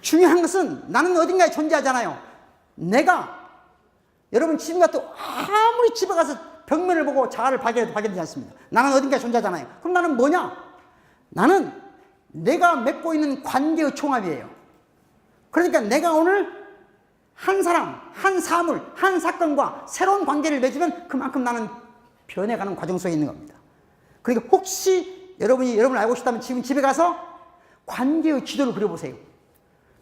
중요한 것은 나는 어딘가에 존재하잖아요. 내가, 여러분 지금 같은 아무리 집에 가서 벽면을 보고 자아를 발견되지 않습니다. 나는 어딘가에 존재하잖아요. 그럼 나는 뭐냐? 나는 내가 맺고 있는 관계의 총합이에요. 그러니까 내가 오늘 한 사람, 한 사물, 한 사건과 새로운 관계를 맺으면 그만큼 나는 변해가는 과정 속에 있는 겁니다. 그러니까 혹시 여러분을 알고 싶다면 지금 집에 가서 관계의 지도를 그려보세요.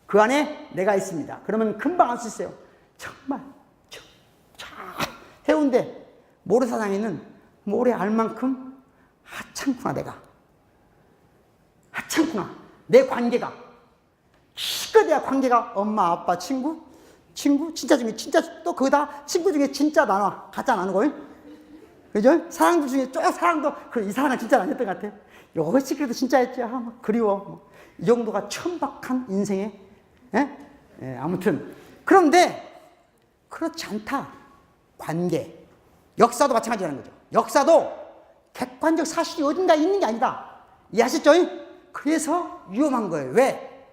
그 안에 내가 있습니다. 그러면 금방 알 수 있어요. 정말 해운대 모래사장에 있는 모래 알만큼 하찮구나. 내가 하찮구나. 내 관계가 기껏해야 관계가 엄마, 아빠, 친구, 진짜 중에 진짜, 또 거기다 친구 중에 진짜 나눠 가짜 나누고, 그죠? 사랑들 중에 사랑도 이 사랑은 진짜 아니었던 것 같아요. 이것이 그래도 진짜였지. 막 그리워. 이 정도가 천박한 인생에, 아무튼 그런데 그렇지 않다. 관계, 역사도 마찬가지라는 거죠. 역사도 객관적 사실이 어딘가에 있는 게 아니다. 이해하셨죠? 그래서 위험한 거예요. 왜?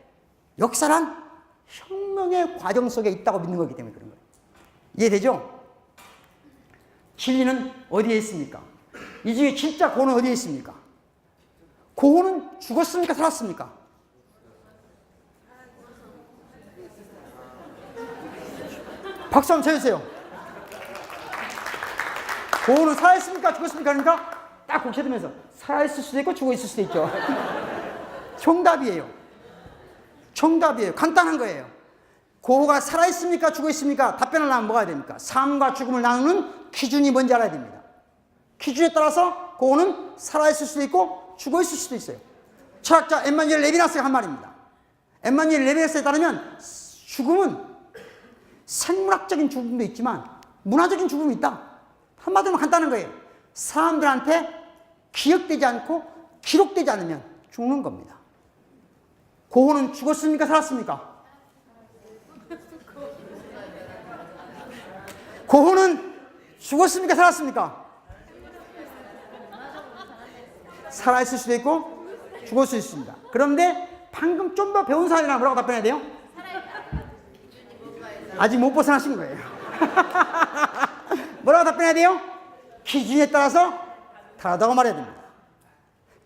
역사란 혁명의 과정 속에 있다고 믿는 거기 때문에 그런 거예요. 이해되죠? 진리는 어디에 있습니까? 이 중에 진짜 고는 어디에 있습니까? 고는 죽었습니까? 살았습니까? 박수 한번 쳐주세요. 고는 살아있습니까? 죽었습니까? 그러니까 딱 고쳐두면서 살아있을 수도 있고 죽어있을 수도 있죠. 정답이에요. 정답이에요. 간단한 거예요. 고가 살아있습니까? 죽어있습니까? 답변을 하면 뭐가 됩니까? 삶과 죽음을 나누는 기준이 뭔지 알아야 됩니다. 기준에 따라서 고는 살아있을 수도 있고 죽어있을 수도 있어요. 철학자 엠마누엘 레비나스가 한 말입니다. 엠마누엘 레비나스에 따르면 죽음은 생물학적인 죽음도 있지만 문화적인 죽음이 있다. 한마디로 간단한 거예요. 사람들한테 기억되지 않고 기록되지 않으면 죽는 겁니다. 고호는 죽었습니까? 살았습니까? 고호는 죽었습니까? 살았습니까? 살아있을 수도 있고 죽을 수 있습니다. 그런데 방금 좀 더 배운 사람이라 뭐라고 답변해야 돼요? 아직 못 벗어나신 거예요. 뭐라고 답변해야 돼요? 기준에 따라서 다르다고 말해야 됩니다.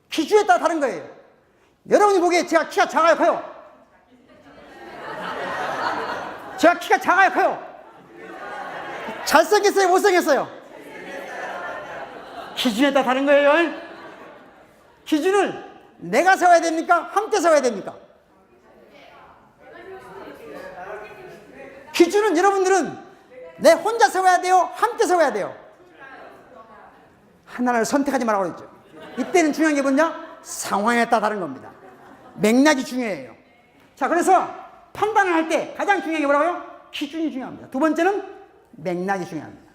기준에 따라 다른 거예요. 여러분이 보기에 제가 키가 작아요, 커요? 제가 키가 작아요, 커요? 잘생겼어요, 못생겼어요? 기준에 따라 다른 거예요. 기준을 내가 세워야 됩니까? 함께 세워야 됩니까? 기준은 여러분들은 내 혼자 세워야 돼요? 함께 세워야 돼요? 하나를 선택하지 말라고 그랬죠. 이때는 중요한 게 뭐냐? 상황에 따라 다른 겁니다. 맥락이 중요해요. 자, 그래서 판단을 할 때 가장 중요한 게 뭐라고요? 기준이 중요합니다. 두 번째는 맥락이 중요합니다.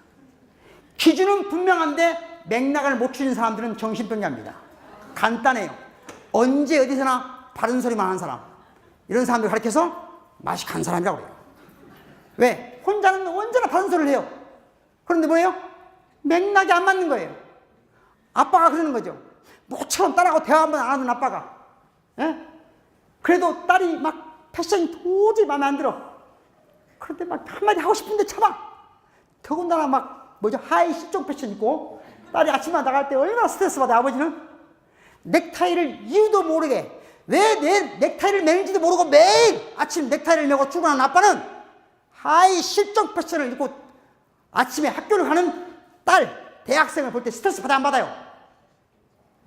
기준은 분명한데 맥락을 못 추진 사람들은 정신병자입니다. 간단해요. 언제 어디서나 바른 소리만 하는 사람, 이런 사람들 가르쳐서 맛이 간 사람이라고 그래요. 왜? 혼자는 언제나 바른 소리를 해요. 그런데 뭐예요? 맥락이 안 맞는 거예요. 아빠가 그러는 거죠. 모처럼 딸하고 대화 한번 안 하는 아빠가, 그래도 딸이 막 패션이 도저히 마음에 안 들어. 그런데 막 한마디 하고 싶은데 참아. 더군다나 막 하이 실종 패션 입고 딸이 아침에 나갈 때 얼마나 스트레스 받아요. 아버지는 넥타이를 이유도 모르게 왜 내 넥타이를 매는지도 모르고 매일 아침 넥타이를 메고 출근하는 아빠는 하이 실종 패션을 입고 아침에 학교를 가는 딸, 대학생을 볼 때 스트레스 받아 안 받아요?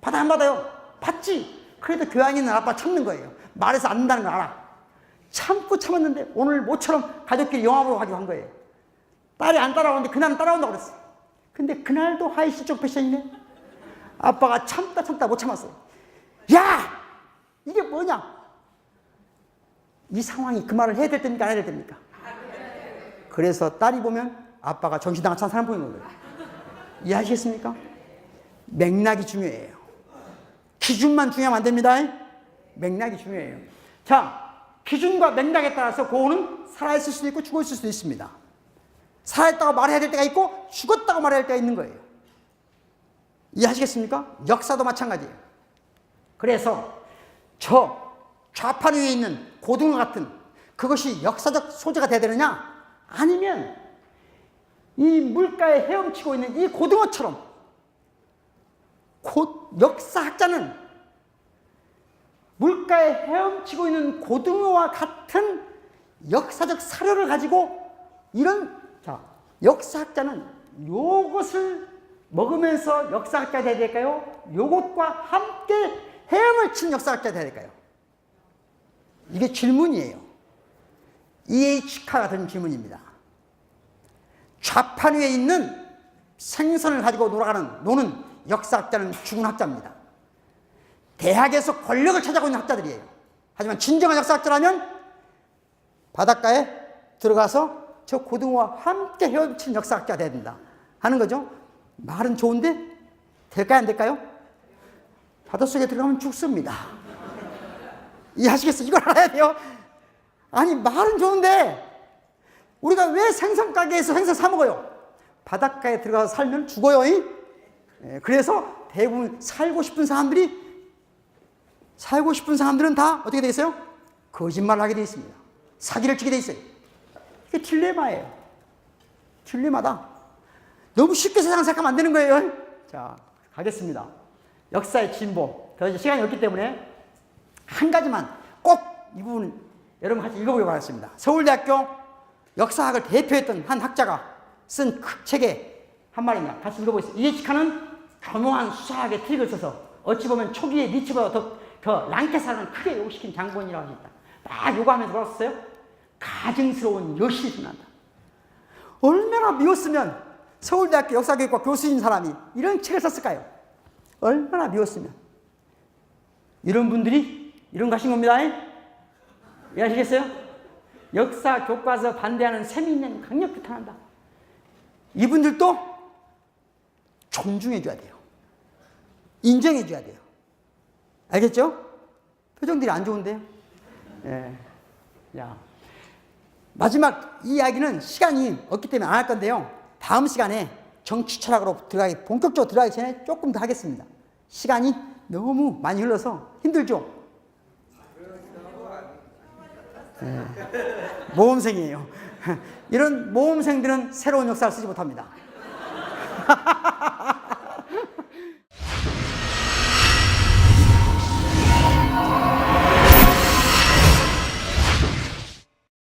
받아 안 받아요? 받지. 그래도 교양이 있는 아빠 참는 거예요. 말해서 안 된다는 걸 알아. 참고 참았는데 오늘 모처럼 가족끼리 영화 보러 가기로 한 거예요. 딸이 안 따라오는데 그날은 따라온다고 그랬어. 근데 그날도 하이 실종 패션이네. 아빠가 참다 못 참았어요. 야! 이게 뭐냐? 이 상황이 그 말을 해야 될 때입니까? 안 해야 될 때입니까? 그래서 딸이 보면 아빠가 정신당한 사람 보이는 거예요. 이해하시겠습니까? 맥락이 중요해요. 기준만 중요하면 안 됩니다. 맥락이 중요해요. 자, 기준과 맥락에 따라서 고는 살아있을 수도 있고 죽어있을 수도 있습니다. 살아있다고 말해야 될 때가 있고 죽었다고 말해야 될 때가 있는 거예요. 이해하시겠습니까? 역사도 마찬가지예요. 그래서 저 좌판 위에 있는 고등어 같은 그것이 역사적 소재가 돼야 되느냐? 아니면 이 물가에 헤엄치고 있는 이 고등어처럼 역사학자는 물가에 헤엄치고 있는 고등어와 같은 역사적 사료를 가지고 역사학자는 요것을 먹으면서 역사학자가 돼야 될까요? 요것과 함께 헤엄을 치는 역사학자가 돼야 될까요? 이게 질문이에요. EH카가 든 질문입니다. 좌판 위에 있는 생선을 가지고 노는 역사학자는 죽은 학자입니다. 대학에서 권력을 찾아가고 있는 학자들이에요. 하지만 진정한 역사학자라면 바닷가에 들어가서 저 고등어와 함께 헤엄치는 역사학자가 돼야 된다 하는 거죠. 말은 좋은데 될까요, 안 될까요? 바닷속에 들어가면 죽습니다. 이해하시겠어요? 이걸 알아야 돼요. 아니, 말은 좋은데 우리가 왜 생선 가게에서 생선 사 먹어요? 바닷가에 들어가서 살면 죽어요. 그래서 대부분 살고 싶은 사람들은 다 어떻게 돼 있어요? 거짓말을 하게 돼 있습니다. 사기를 치게 돼 있어요. 이게 딜레마예요. 딜레마다. 너무 쉽게 세상 생각하면 안 되는 거예요. 자, 가겠습니다. 역사의 진보. 더 이제 시간이 없기 때문에 한 가지만 꼭 이 부분 여러분 같이 읽어보려고 하겠습니다. 서울대학교 역사학을 대표했던 한 학자가 쓴 책에 한 말입니다. 같이 읽어보겠습니다. 이에치카는 교묘한 수사학의 트릭을 써서 어찌 보면 초기에 니츠보다 더 랑케사를 크게 요구시킨 장본이라고 하셨다. 막 요구하면서 뭐라고 썼어요? 가증스러운 여실이 난다. 얼마나 미웠으면 서울대학교 역사교육과 교수인 사람이 이런 책을 썼을까요? 얼마나 미웠으면. 이런 분들이 이런 거 하신 겁니다. 이해하시겠어요? 역사 교과서 반대하는 셈이 있는 강력 규탄한다. 이분들도 존중해줘야 돼요. 인정해줘야 돼요. 알겠죠? 표정들이 안 좋은데요? 예. 야. 마지막 이 이야기는 시간이 없기 때문에 안 할 건데요. 다음 시간에 정치 철학으로 본격적으로 들어가기 전에 조금 더 하겠습니다. 시간이 너무 많이 흘러서 힘들죠? 네. 모험생이에요. 이런 모험생들은 새로운 역사를 쓰지 못합니다.